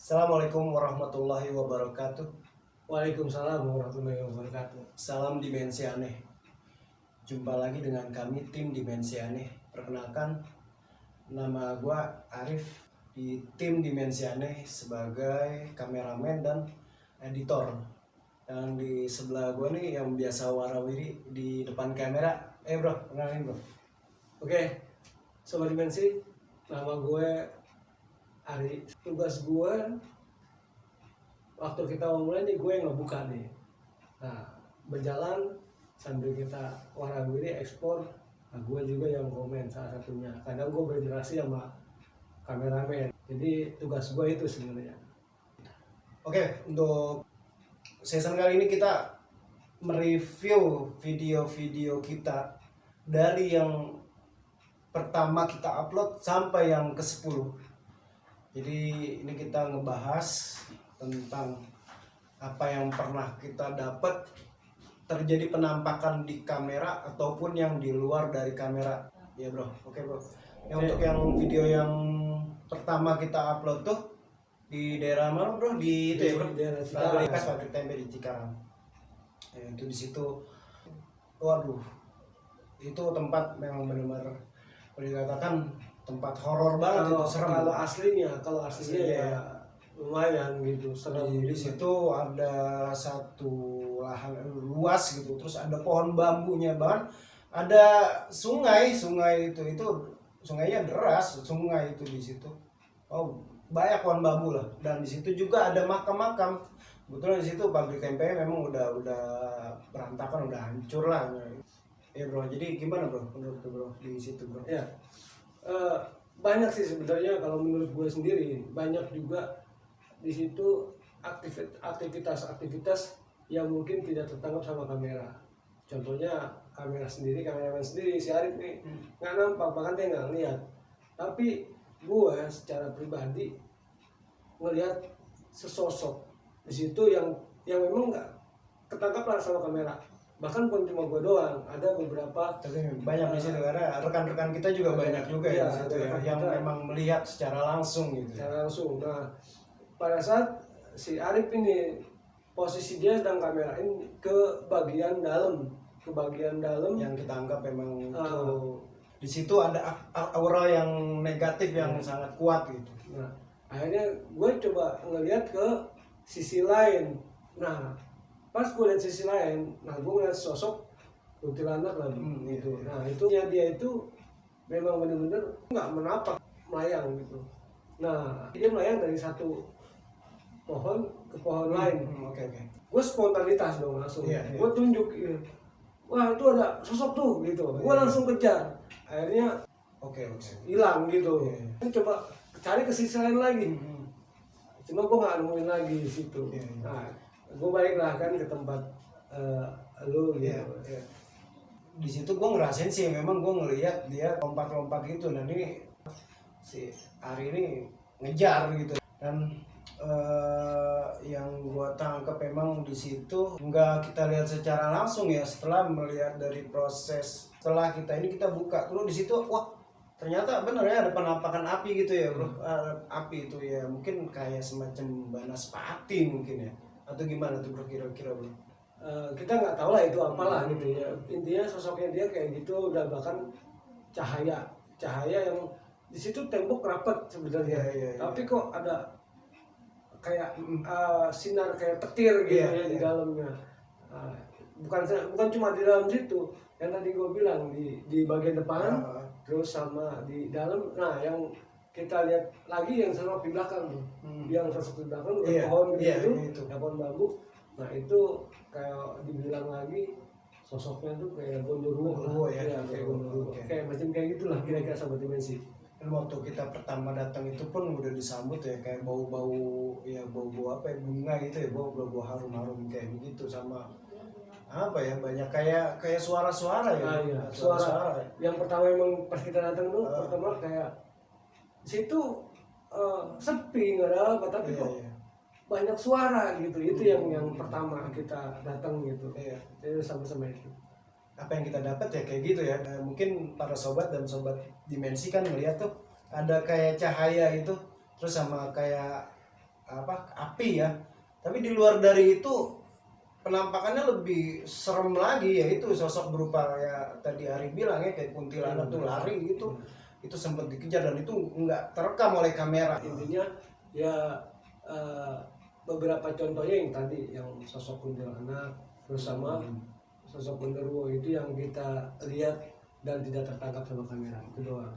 Assalamualaikum warahmatullahi wabarakatuh. Waalaikumsalam warahmatullahi wabarakatuh. Salam Dimensi Aneh. Jumpa lagi dengan kami tim Dimensi Aneh. Perkenalkan, nama gua Arif di tim Dimensi Aneh sebagai kameramen dan editor. Dan di sebelah gua nih yang biasa warawiri di depan kamera. Bro, kenalin bro. Oke, Sobat Dimensi, nama gue Ari. Tugas gue waktu kita mau mulai nih, gue yang ngebuka nih. Nah, berjalan sambil kita warawiri ekspor. Nah, gue juga yang komen salah satunya. Kadang gue berinteraksi sama kameramen. Jadi tugas gue itu sebenarnya. Oke, untuk season kali ini kita mereview video-video kita dari yang pertama kita upload sampai yang ke-10. Jadi ini kita ngebahas tentang apa yang pernah kita dapat terjadi penampakan di kamera ataupun yang di luar dari kamera. Ya bro, oke bro. Untuk yang video yang pertama kita upload tuh di daerah mana bro? Di itu ya bro? Di daerah Cikarang. Bekas pabrik tempe di Cikarang. Itu di situ, waduh, itu tempat memang benar-benar boleh dikatakan tempat horor banget. Itu serem. Kalau aslinya ya lumayan gitu, serem. Di situ ada satu lahan luas gitu, terus ada pohon bambunya, bahkan ada sungai itu sungainya deras, sungai itu di situ. Oh, banyak pohon bambu lah, dan di situ juga ada makam-makam. Kebetulan di situ pabrik tempe memang udah berantakan, udah hancur lah. Ya bro, jadi gimana bro menurut bro di situ bro? Ya, banyak sih sebenarnya. Kalau menurut gue sendiri, banyak juga di situ aktivitas yang mungkin tidak tertangkap sama kamera. Contohnya kameramen sendiri si Arif nih nggak nampak, bahkan dia nggak lihat. Tapi gue secara pribadi ngelihat sesosok di situ yang memang nggak ketangkap lah sama kamera. Bahkan bukan cuma gue doang, ada beberapa. Tapi banyak di situ karena rekan-rekan kita juga banyak juga ya di situ ya, yang memang melihat secara langsung gitu. Secara langsung. Nah, pada saat si Arif ini posisi dia sedang kamerain ke bagian dalam yang kita anggap memang itu di situ ada aura yang negatif yang sangat kuat gitu. Nah, akhirnya gue coba ngelihat ke sisi lain. Nah, pas gue lihat sisi lain, nah gue ngeliat sosok kuntilanak lagi gitu. Nah, itu dia itu memang benar-benar nggak menapak, melayang gitu. Nah, dia melayang dari satu pohon ke pohon lain. Oke. Gue spontanitas dong langsung. Gue tunjuk, wah itu ada sosok tuh gitu. Gue langsung kejar. Akhirnya hilang gitu. Coba cari ke sisi lain lagi. Cuma gue nggak nemuin lagi di situ. Nah, gue baliklah kan ke tempat lu gitu. Di situ gue ngerasain sih, memang gue ngelihat dia lompat-lompat gitu. Nah ini si Ari ini ngejar gitu, dan yang gue tangkap memang di situ nggak kita lihat secara langsung ya, setelah melihat dari proses, setelah kita buka terus di situ, wah ternyata bener ya ada penampakan api gitu ya bro. Api itu ya mungkin kayak semacam banaspati mungkin ya, atau gimana tuh bro kira-kira bro? Kita nggak tahu lah itu apalah gitu ya. Intinya sosoknya dia kayak gitu, udah bahkan cahaya yang di situ tembok rapat sebenarnya. Tapi kok ada kayak sinar kayak petir gitu di dalamnya. Bukan cuma di dalam situ, yang tadi gue bilang di bagian depan, terus sama di dalam. Nah, yang kita lihat lagi yang sosok di belakang tuh, yang sosok di belakang pohon gitu, pohon bambu. Nah itu kayak dibilang lagi sosoknya tuh kayak gondoruo ya, kayak gondoruo, kayak macam kayak gitulah kira-kira Sobat Dimensi. Waktu kita pertama datang itu pun udah disambut ya kayak bau-bau apa ya, bunga gitu ya, bau harum-harum kayak begitu, sama apa ya, banyak kayak suara-suara ya. Suara. Yang pertama emang pas kita datang tuh pertama kayak situ sepi nggak ada apa, tapi kok banyak suara gitu. Itu yang pertama kita datang gitu. Jadi sama-sama itu. Apa yang kita dapat ya kayak gitu ya. Mungkin para sobat dan sobat Dimensi kan melihat tuh ada kayak cahaya itu, terus sama kayak api ya. Tapi di luar dari itu penampakannya lebih serem lagi, yaitu sosok berupa ya tadi Ari bilang ya, kayak kuntilanak tuh lari gitu. Itu sempat dikejar dan itu nggak terekam oleh kamera. Intinya ya beberapa contohnya yang tadi, yang sosok kuntilanak terus sama sosok genderuwo itu yang kita lihat dan tidak tertangkap sama kamera, itu doang.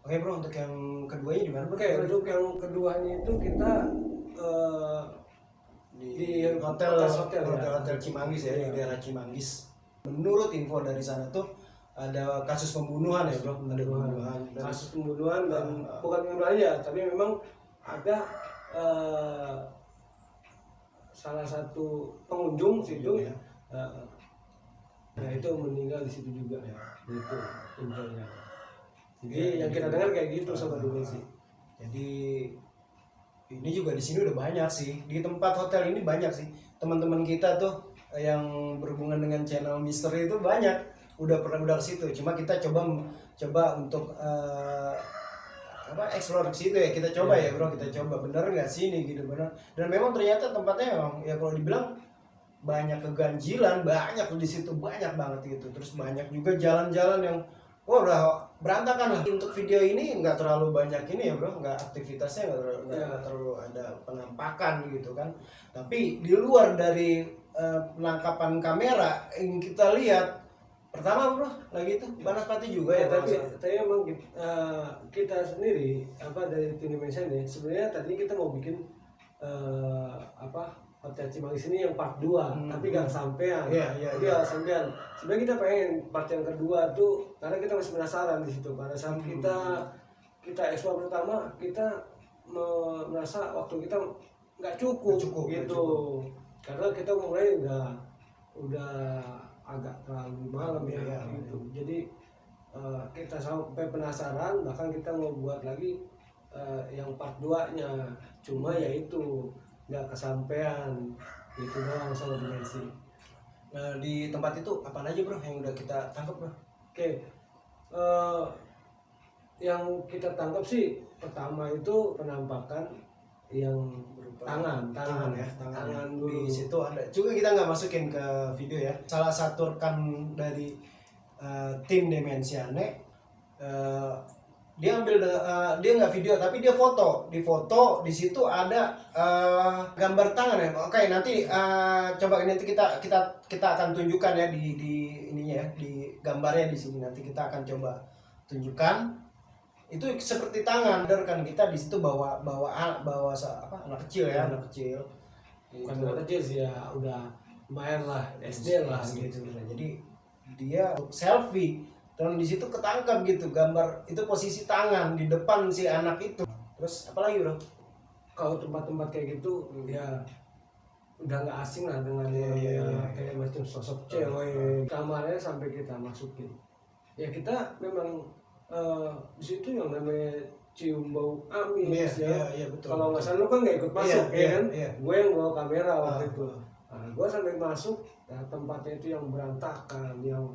Oke bro, untuk yang keduanya di mana bro? Oke, untuk yang keduanya itu kita di hotel Cimanggis ya, Iya. di daerah Cimanggis. Menurut info dari sana tuh ada kasus pembunuhan ya bro, ada pembunuhan. kasus pembunuhan dan bukan pembunuhan aja, tapi memang ada salah satu pengunjung situ ya. Nah itu meninggal di situ juga ya, itu infonya. Jadi Ya, yang kita dengar kayak gitu sama Dimensi. Jadi ini juga di sini udah banyak sih, di tempat hotel ini banyak sih teman-teman kita tuh yang berhubungan dengan channel misteri itu banyak udah ke situ. Cuma kita coba untuk explore ke situ ya, kita coba ya bro, kita coba bener nggak sih ini gitu bener. Dan memang ternyata tempatnya memang ya kalau dibilang banyak keganjilan, banyak di situ, banyak banget gitu. Terus banyak juga jalan-jalan yang udah berantakan lah. Untuk video ini nggak terlalu banyak ini ya bro, nggak aktivitasnya nggak terlalu ada penampakan gitu kan. Tapi di luar dari penangkapan kamera yang kita lihat, pertama bro lagi itu Banaspati juga ya, tapi emang kita sendiri dari tim Dimensi ini sebenarnya tadi kita mau bikin Hotel Cimanggis ini yang part 2, tapi gak sampean. Iya, sampean. Sebenarnya kita pengen part yang kedua tuh karena kita masih penasaran di situ. Pada saat kita explore pertama, kita merasa waktu kita nggak cukup gitu. Karena kita mulai udah agak terlalu malam ya gitu. Jadi kita sampai penasaran, bahkan kita mau buat lagi yang part 2-nya. Cuma ya itu nggak kesampean itu doang sama Dimensi. Nah di tempat itu apa aja bro yang udah kita tangkap bro? Oke, yang kita tangkap sih pertama itu penampakan yang berupa tangan dulu. Di situ ada juga, kita nggak masukin ke video ya. Salah satu rekan dari tim Dimensiane, dia nggak video tapi dia foto. Di foto di situ ada gambar tangan ya. Oke, nanti coba nanti kita akan tunjukkan ya di ininya ya, di gambarnya di sini nanti kita akan coba tunjukkan. Itu seperti tangan, kan kita di situ bawa anak kecil ya, anak kecil. Bukan anak kecil sih ya, udah lumayan lah, SD lah gitu. Jadi dia selfie dan di situ ketangkap gitu gambar itu, posisi tangan di depan si anak itu. Terus apa lagi bro? Kalau tempat-tempat kayak gitu ya udah nggak asing lah dengan kayak macam sosok cewek. Kamarnya sampai kita masukin ya, kita memang di situ yang namanya cium bau amis betul. Kalau nggak salah lu kan nggak ikut masuk kan? Gue yang bawa kamera waktu itu. Nah, gue sampai masuk tempatnya itu yang berantakan, yang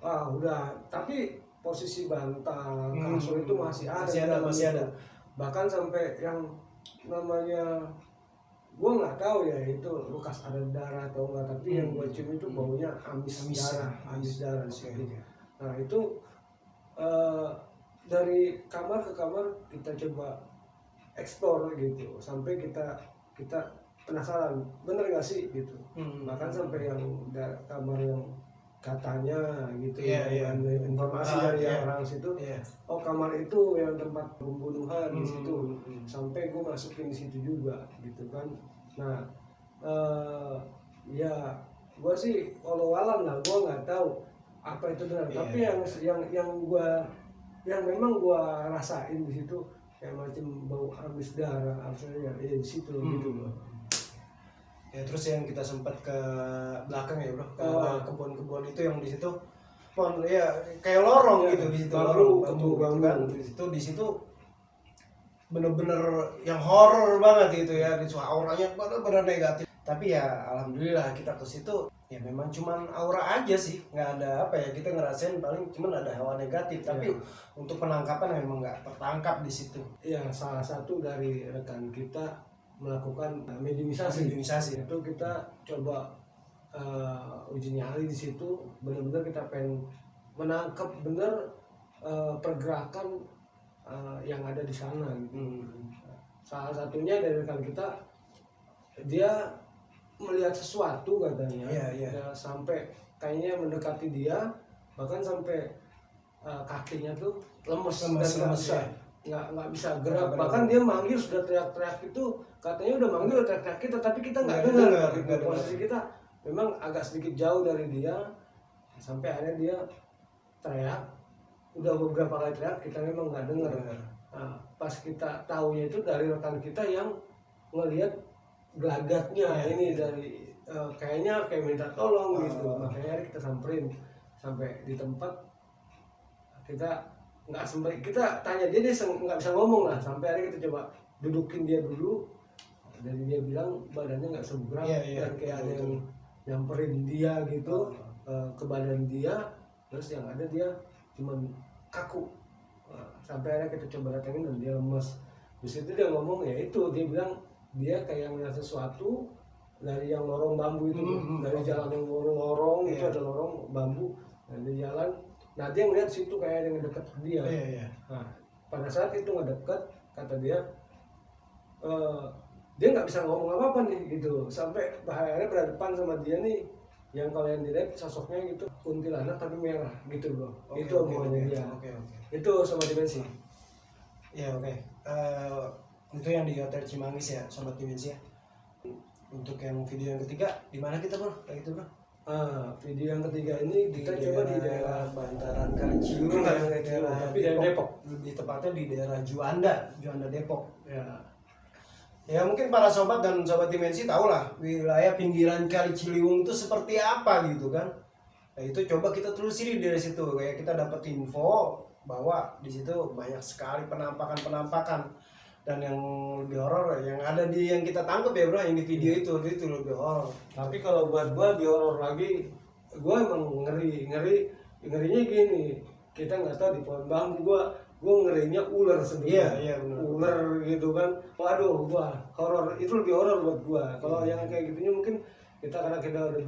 udah, tapi posisi bantal kasur itu masih ada. Bahkan sampai yang namanya gue nggak tahu ya itu bekas ada darah atau enggak, tapi yang gue cium itu baunya amis darah sih. Nah itu dari kamar ke kamar kita coba explore gitu sampai kita penasaran bener nggak sih gitu. Bahkan sampai yang kamar yang katanya gitu informasi dari orang situ, kamar itu yang tempat pembunuhan di situ, sampai gue masukin di situ juga gitu kan. Nah ya gue sih walau-walam lah, gue nggak tahu apa itu benar, tapi yang memang gue rasain di situ kayak macam bau amis darah asalnya di situ gitu loh. Ya terus yang kita sempat ke belakang ya bro, ke kebun-kebun itu yang di situ ya kayak lorong gitu di situ, bambu kan di situ bener-bener yang horror banget gitu ya, di auranya bener-bener negatif. Tapi ya alhamdulillah kita ke situ ya memang cuman aura aja sih, nggak ada kita ngerasain paling cuman ada hawa negatif. Tapi untuk penangkapan memang nggak tertangkap di situ. Ya salah satu dari rekan kita melakukan mediumisasi. Mediumisasi. Itu kita coba uji nyali di situ, benar-benar kita pengen menangkap benar pergerakan yang ada di sana gitu. Salah satunya dari rekan kita, dia melihat sesuatu katanya. Iya. Ya, sampai kayaknya mendekati dia, bahkan sampai kakinya tuh lemes dan nggak bisa gerak. Bahkan dia manggil, sudah teriak-teriak itu, katanya udah manggil, udah teriak-teriak kita, tapi kita nggak dengar. Posisi kita memang agak sedikit jauh dari dia, sampai akhirnya dia teriak. Udah beberapa kali teriak, kita memang nggak dengar. Nah, pas kita tahunya itu dari rekan kita yang ngelihat gelagatnya ini dari kayaknya kayak minta tolong gitu. Makanya kita samperin sampai di tempat, kita nggak sampai, kita tanya dia nggak bisa ngomong lah, sampai akhirnya kita coba dudukin dia dulu, dan dia bilang badannya nggak seberang, dan kayak ada yang nyamperin dia gitu ke badan dia, terus yang ada dia cuman kaku. Sampai akhirnya kita coba datengin dan dia lemes. Di situ dia ngomong, ya itu dia bilang dia kayak melihat sesuatu dari yang lorong bambu itu, dari jalan yang lorong itu ada lorong bambu, dan dia jalan. Nah dia ngeliat situ kayak ada yang deket ke dia. Nah pada saat itu ngedeket, kata dia dia nggak bisa ngomong apa-apa nih gitu, sampai akhirnya berhadapan sama dia nih, yang kalau yang dilihat sosoknya gitu kuntilanak tapi merah gitu bro. Itu omongannya dia. Itu Sobat Dimensi. Ya itu yang di Hotel Cimanggis ya Sobat Dimensi ya. Untuk yang video yang ketiga di mana kita bro? Kayak gitu bro. Video yang ketiga ini kita coba di daerah bantaran Kali Ciliwung, tapi daerah Depok. Lebih tepatnya di daerah Juanda Depok. Ya mungkin para sobat dan sobat dimensi tahu lah wilayah pinggiran Kali Ciliwung itu seperti apa gitu kan. Nah itu coba kita telusuri dari situ, kayak kita dapat info bahwa di situ banyak sekali penampakan dan yang lebih horor yang ada di yang kita tangkap ya bro, yang di video itu lebih horor. Tapi kalau buat gua lebih horor lagi, gua emang ngerinya gini, kita nggak tahu di pohon bambu, gua ngerinya ular sebenarnya. Iya benar. Ular gitu kan, waduh gua horor, itu lebih horor buat gua. Kalau yang kayak gitunya mungkin kita karena kita udah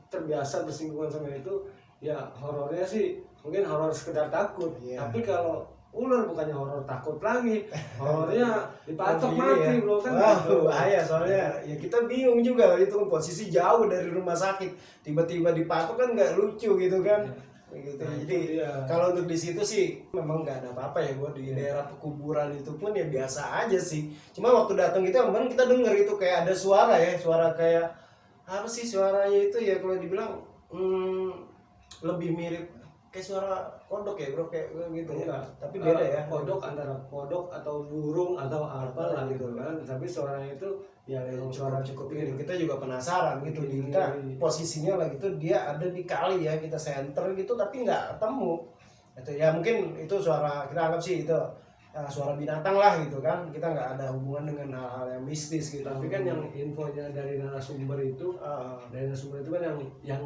terbiasa bersinggungan sama itu, ya horornya sih mungkin horor sekedar takut. Tapi kalau ular bukannya horor takut lagi, horornya dipatok mati bro kan. Gitu. Bahaya soalnya ya kita bingung juga, itu posisi jauh dari rumah sakit, tiba-tiba dipatok kan nggak lucu gitu kan. Gitu. Nah, jadi kalau untuk di situ sih memang nggak ada apa-apa ya buat di daerah pekuburan itu pun ya biasa aja sih. Cuma waktu datang itu kemarin kita denger itu kayak ada suara kayak apa sih suaranya itu ya, kalau dibilang lebih mirip kayak suara kodok ya bro, kayak gitu. Enggak, tapi beda ya. Kodok antara kodok atau burung atau apa lah gitu kan. Tapi suaranya itu ya suara cukup ini. Kita juga penasaran gitu. Kita posisinya lagi tuh dia ada di kali ya, kita center gitu tapi nggak ketemu. Itu ya mungkin itu suara, kita anggap sih itu suara binatang lah gitu kan. Kita nggak ada hubungan dengan hal-hal yang mistis gitu. Tapi kan yang infonya dari narasumber itu kan yang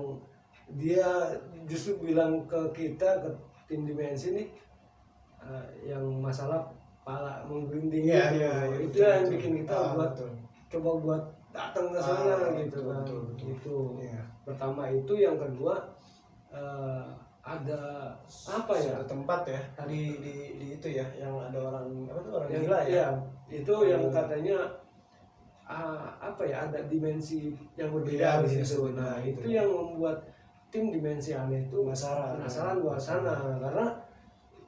dia justru bilang ke kita, ke tim dimensi nih, yang masalah pala menggelinding itu yang bikin kita coba datang ke sana gitu kan. Itu pertama itu, yang kedua ada apa ya, tempat ya di itu ya yang ada orang yang gila ya. Itu yang katanya apa ya, ada dimensi yang berbeda di situ. Nah itu yang membuat tim dimensi aneh itu penasaran buat sana, karena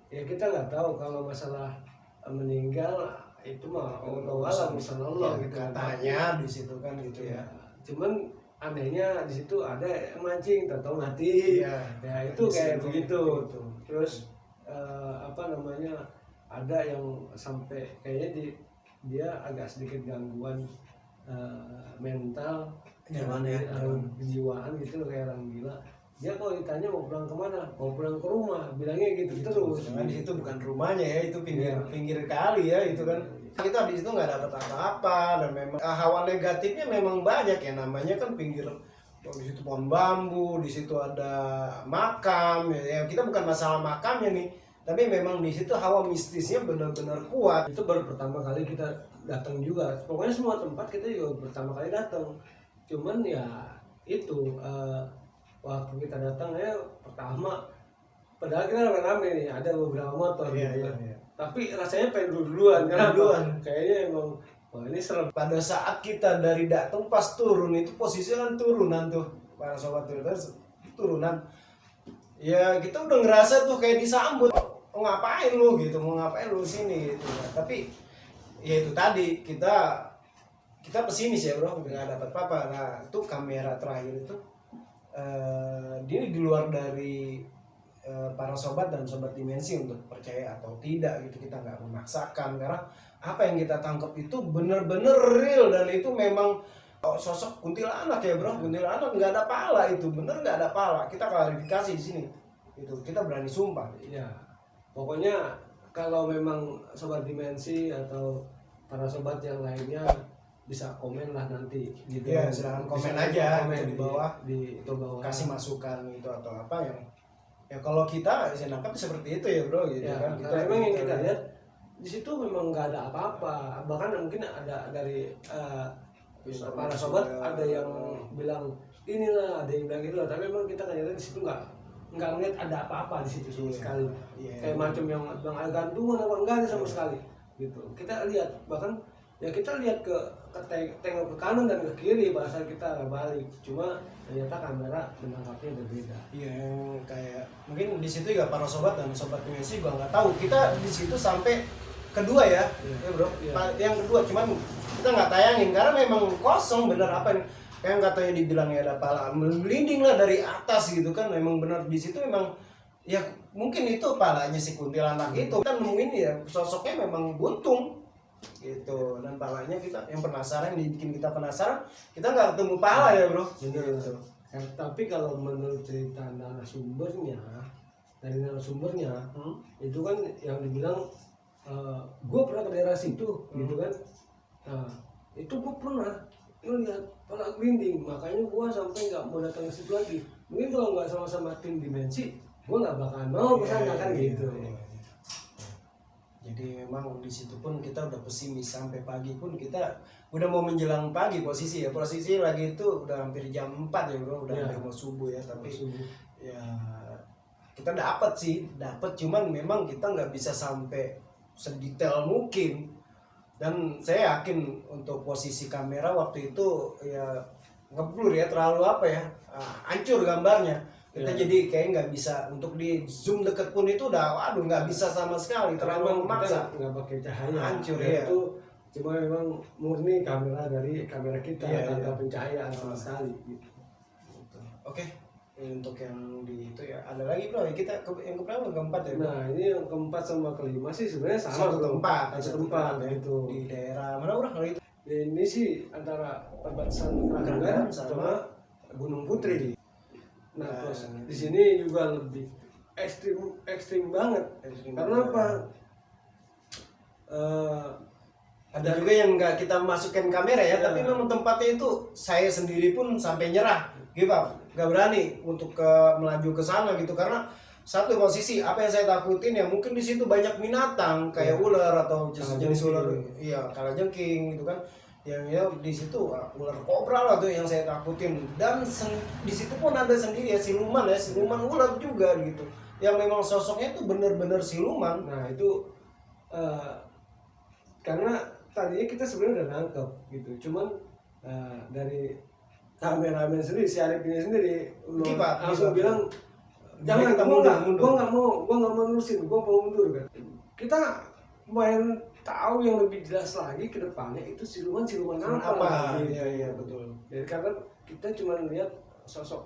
ya kita nggak tahu kalau masalah meninggal itu mah Allah alam, misalnya Allah gitu katanya di situ kan gitu ya. Cuman anehnya di situ ada yang mancing tahu mati ya itu kayak begitu. Terus apa namanya, ada yang sampai kayaknya dia agak sedikit gangguan mental, kejiwaan gitu, kayak orang gila. Dia kalau ditanya mau pulang kemana, mau pulang ke rumah, bilangnya gitu terus. Karena di situ bukan rumahnya ya, itu pinggir kali ya itu kan. Kita di situ nggak dapat apa-apa, dan memang hawa negatifnya memang banyak ya, namanya kan pinggir. Di situ pohon bambu, di situ ada makam ya. Kita bukan masalah makamnya nih, tapi memang di situ hawa mistisnya benar-benar kuat. Itu baru pertama kali kita datang juga, pokoknya semua tempat kita juga pertama kali datang. Cuman ya itu waktu kita datang ya pertama, padahal kita rame-rame nih, ada beberapa motor Iya, gitu iya, kan. iya. Tapi rasanya pengen duluan, kenapa? Duluan. Kayaknya emang wah ini serem. Pada saat kita dari datang pas turun itu posisinya kan turunan tuh para sobat Traders, turunan. Ya kita udah ngerasa tuh kayak disambut, "Oh, ngapain lu gitu, mau ngapain lu sini gitu. Tapi ya itu tadi kita pesimis ya bro, nggak dapat apa-apa. Nah itu kamera terakhir itu dia di luar dari para sobat dan sobat dimensi untuk percaya atau tidak gitu, kita nggak memaksakan karena apa yang kita tangkap itu bener-bener real dan itu memang sosok kuntilanak ya bro, kuntilanak nggak ada pala, itu bener nggak ada pala, kita klarifikasi di sini itu, kita berani sumpah. Ya pokoknya kalau memang sobat dimensi atau para sobat yang lainnya bisa komen lah nanti gitu. Ya silahkan komen Bisa aja komen gitu di bawah di untuk bawah. kasih masukan gitu atau apa yang ya kalau kita saya nangkap seperti itu ya bro gitu Ya, kan. karena memang yang kita lihat di situ memang nggak ada apa-apa, bahkan mungkin ada dari para sobat ada yang bilang inilah, ada yang bilang gitu lah, tapi memang kita ternyata di situ nggak ngeliat ada apa-apa di situ sama Iya. sekali. Iya. Kayak macam yang bang ada gantungan apa enggak ada sama sekali gitu. Kita lihat, bahkan ya kita lihat tengok ke kanan dan ke kiri pada saat kita balik, cuma ternyata kamera menangkapnya berbeda. Iya, yang kayak mungkin di situ ya para sobat dan sobat dimensi gua nggak tahu. Kita di situ sampai kedua ya, Iya. ya bro. Iya. Yang kedua cuman kita nggak tayangin karena memang kosong bener apa nih. Yang katanya dibilangnya ada pala melinding lah dari atas gitu kan, memang benar di situ memang ya mungkin itu palanya si kuntilanak itu kan, mungkin ya sosoknya memang buntung gitu dan palanya kita yang penasaran, dibikin kita penasaran, kita nggak ketemu pala ya bro. Bener. Gitu. Tapi kalau menurut cerita narasumbernya, dari narasumbernya itu kan yang dibilang gue pernah ke daerah situ gitu kan. Nah itu gue pernah ngeliat pala gelinding, makanya gue sampai nggak mau datang ke situ lagi. Mungkin kalau nggak sama-sama tim dimensi, gue nggak bakalan mau kesana kan gitu. Iya. Jadi memang di situ pun kita udah pesimis, sampai pagi pun kita udah mau menjelang pagi posisi lagi itu udah hampir jam 4 ya bro, udah Iya. hampir mau subuh ya, tapi Subuh. ya kita dapat cuman memang kita nggak bisa sampai sedetail mungkin. Dan saya yakin untuk posisi kamera waktu itu ya ngeblur ya, terlalu apa ya, hancur gambarnya. Kita Ya. jadi kayak nggak bisa untuk di zoom deket pun itu udah waduh nggak bisa sama sekali, terlalu memaksa. Nggak pakai cahaya. Hancur, Ya, iya. itu cuma memang murni kamera dari kamera kita Iya, tanpa iya. pencahayaan sama sekali. Gitu. Oke, untuk yang di itu ya ada lagi bro, kita yang keberapa, keempat ya bro? Nah ini yang keempat sama kelima sih sebenarnya sama Satu bro. tempat, Satu tempat ya. itu. Di daerah mana bro kalau itu? Ini sih antara perbatasan Keranggan Keranggan sama sama Gunung Putri. Nah Nah, terus gitu. di sini juga lebih ekstrim banget. Karena apa? Ada juga yang nggak kita masukkan kamera ya, Ya. tapi memang tempatnya itu saya sendiri pun sampai nyerah, give up, nggak berani untuk melaju ke sana gitu karena satu posisi apa yang saya takutin ya mungkin di situ banyak binatang kayak Ya. ular atau jenis Kalajengking. ular, iya kalajengking gitu kan, yang ya di situ ular kobra lah tuh yang saya takutin, dan di situ pun ada sendiri ya siluman ular juga gitu, yang memang sosoknya itu bener-bener siluman. Nah itu karena tadinya kita sebenarnya udah nangkep gitu, cuman dari kameramen sendiri, si Arif ini sendiri Give up, langsung give up. bilang jangan, Kita gua mundur. nggak mau nurusin, gua mau mundur kan. Kita main tahu yang lebih jelas lagi ke depannya itu siluman apa. Gitu. Iya betul. Jadi karena kita cuma lihat sosok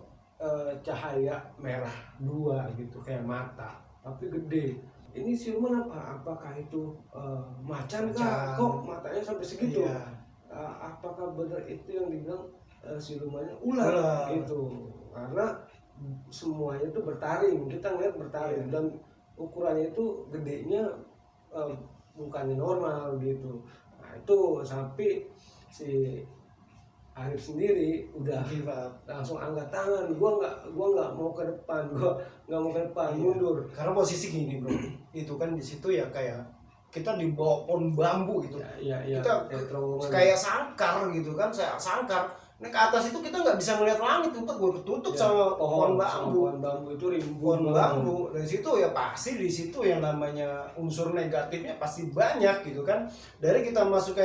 cahaya merah dua gitu kayak mata, tapi gede. Ini siluman apa? Apakah itu macan kah? Macan. Kok matanya sampai segitu? Iya. Apakah benar itu yang dibilang silumannya ular Ular. gitu? Karena semuanya itu bertaring, kita ngeliat bertaring Iya. dan ukurannya itu gedenya bukannya normal gitu. Nah itu sampai si Arif sendiri udah Give up. langsung angkat tangan, gua nggak mau ke depan, gua nggak mau ke depan, Iya. mundur. Karena posisi gini bro, itu kan di situ ya kayak kita di bawah pohon bambu gitu. Ya, Kita terowongan. kayak sangkar gitu kan, saya sangkar. Nah ke atas itu kita nggak bisa ngeliat langit, kita gue ketutup sama pohon bambu. Pohon bambu itu Pohon rimbun bambu dari situ ya pasti di situ yang namanya unsur negatifnya pasti banyak gitu kan. Dari kita masuk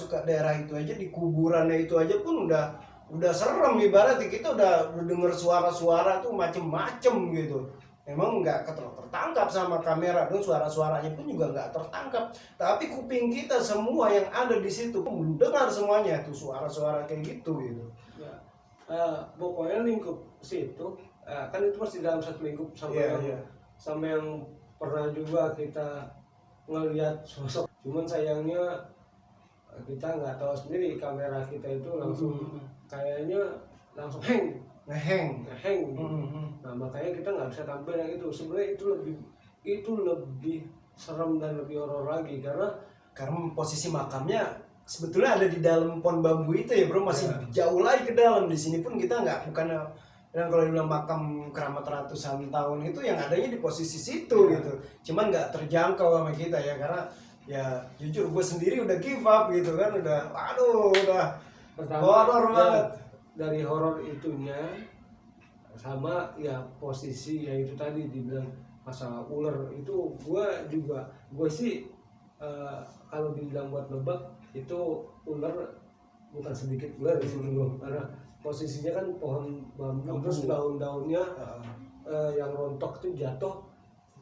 ke daerah itu aja, di kuburannya itu aja pun udah serem, ibaratnya kita udah denger suara-suara tuh macem-macem gitu. Memang nggak tertangkap sama kamera, dan suara-suaranya pun juga nggak tertangkap. Tapi kuping kita semua yang ada di situ mendengar semuanya tuh suara-suara kayak gitu gitu. Ya. Pokoknya lingkup situ kan itu masih dalam satu lingkup sama yang pernah juga kita ngelihat sosok. Cuman sayangnya kita nggak tahu sendiri, kamera kita itu langsung kayaknya langsung ngeheng. Nah makanya kita nggak bisa tampil yang itu. Sebenarnya itu lebih serem dan lebih horor lagi karena posisi makamnya sebetulnya ada di dalam pohon bambu itu ya bro, masih jauh lagi ke dalam. Di sini pun kita bukan, dan kalau dibilang makam keramat ratusan tahun itu yang adanya di posisi situ gitu, cuman nggak terjangkau sama kita ya, karena ya jujur gue sendiri udah give up gitu kan, udah horor banget. Dari horor itunya sama ya posisi yang itu tadi dibilang masalah ular itu, gue sih kalau dibilang buat nebak itu ular bukan sedikit ular di sini karena posisinya kan pohon bambu terus daun-daunnya yang rontok itu jatuh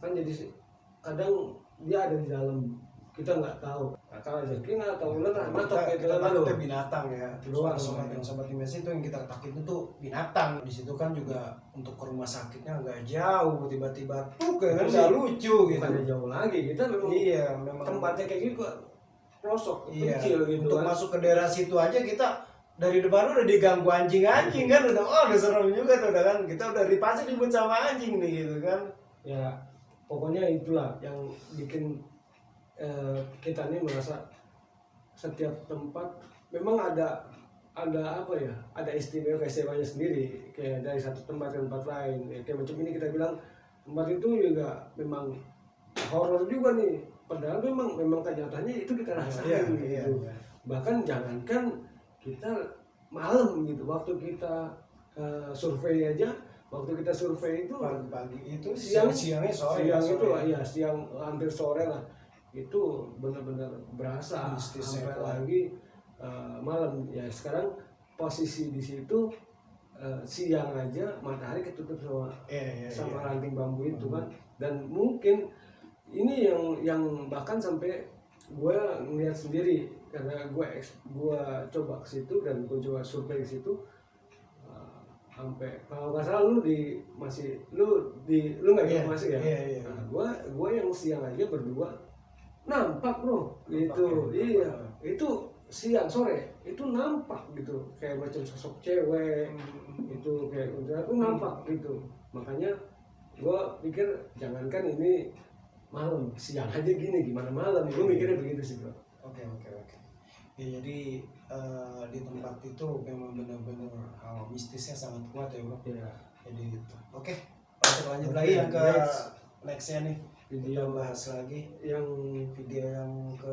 kan, jadi kadang dia ada di dalam, kita nggak tahu. Kalau jengking atau ular matok kayak kita lalu takutnya binatang ya. Luar, sobat dimensi itu yang kita takutin itu binatang. Di situ kan juga untuk ke rumah sakitnya nggak jauh, tiba-tiba tuh kan nggak lucu gitu. bukannya jauh lagi, kita memang tempatnya kayak gitu pelosok kecil gitu. Untuk kan masuk ke daerah situ aja kita dari depan udah diganggu anjing kan, udah serem juga tuh, udah kan kita udah pasti ribut sama anjing nih gitu kan. Ya pokoknya itulah yang bikin kita nih merasa setiap tempat memang ada apa ya, ada istimewanya sendiri, kayak dari satu tempat ke tempat lain ya, kayak macam ini kita bilang tempat itu juga memang horor juga nih, padahal memang kenyataannya itu kita rasain gitu. Bahkan jangankan kita malam gitu, waktu kita survei itu Pagi-pagi itu siangnya sore itu ya, siang hampir sore lah, itu benar-benar berasa sampai lagi malam ya. Sekarang posisi di situ siang aja matahari ketutup sama ranting bambu itu kan, dan mungkin ini yang bahkan sampai gue ngeliat sendiri karena gue coba ke situ dan gue coba survei ke situ sampai kalau nggak salah lu nggak masuk ya. Nah, gue yang siang aja berdua nampak bro gitu. Itu siang sore itu nampak gitu, kayak macam sosok cewek itu kayak aku nampak gitu. Makanya gue pikir jangankan ini malam, siang aja gini gimana malam, gue mikirnya begitu sih bro. Oke. Ya, jadi di tempat itu memang benar-benar hal mistisnya sangat kuat ya bro. Jadi itu. Oke, lanjut lagi yang ke nextnya nih. Video bahas lagi yang video yang ke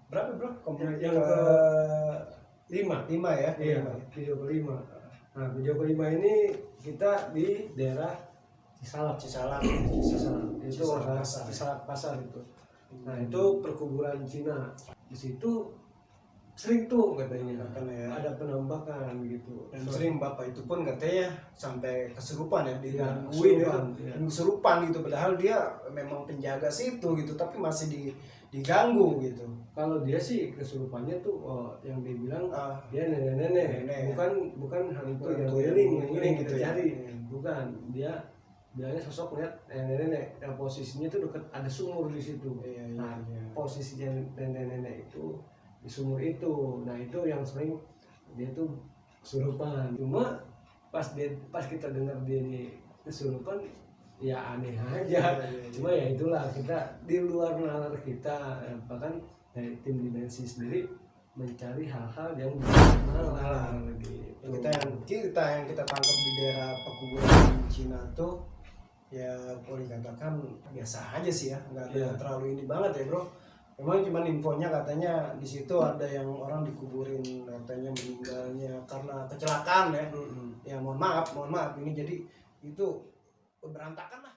berapa bro? Yang ke 5 ya? Video ke-5. Nah, video ke-5 ini kita di daerah Cisalak itu Cisalak Pasar itu. Nah, itu perkuburan Cina. Di situ sering tuh katanya ada penampakan gitu. Dan sering bapak itu pun katanya sampai kesurupan ya, digangguin kesurupan gitu, padahal dia memang penjaga situ gitu, tapi masih diganggu gitu. Kalau dia sih kesurupannya tuh yang dia bilang dia nenek, bukan hal itu yang kita cari. Bukan, dia bilangnya sosok lihat nenek yang posisinya tuh dekat ada sumur di situ. Posisinya nenek itu di sumur itu. Nah itu yang sering dia tuh kesurupan. Cuma pas kita dengar dia ini kesurupan ya aneh aja. Cuma ya itulah, kita di luar nalar kita, bahkan dari tim dimensi sendiri mencari hal-hal yang nalar gitu. Yang kita tangkap di daerah pekuburan Cina tuh ya boleh dikatakan biasa aja sih ya, nggak terlalu ini banget ya bro. Memang cuman infonya katanya di situ ada yang orang dikuburin katanya meninggalnya karena kecelakaan ya. Ya mohon maaf ini jadi itu berantakan lah.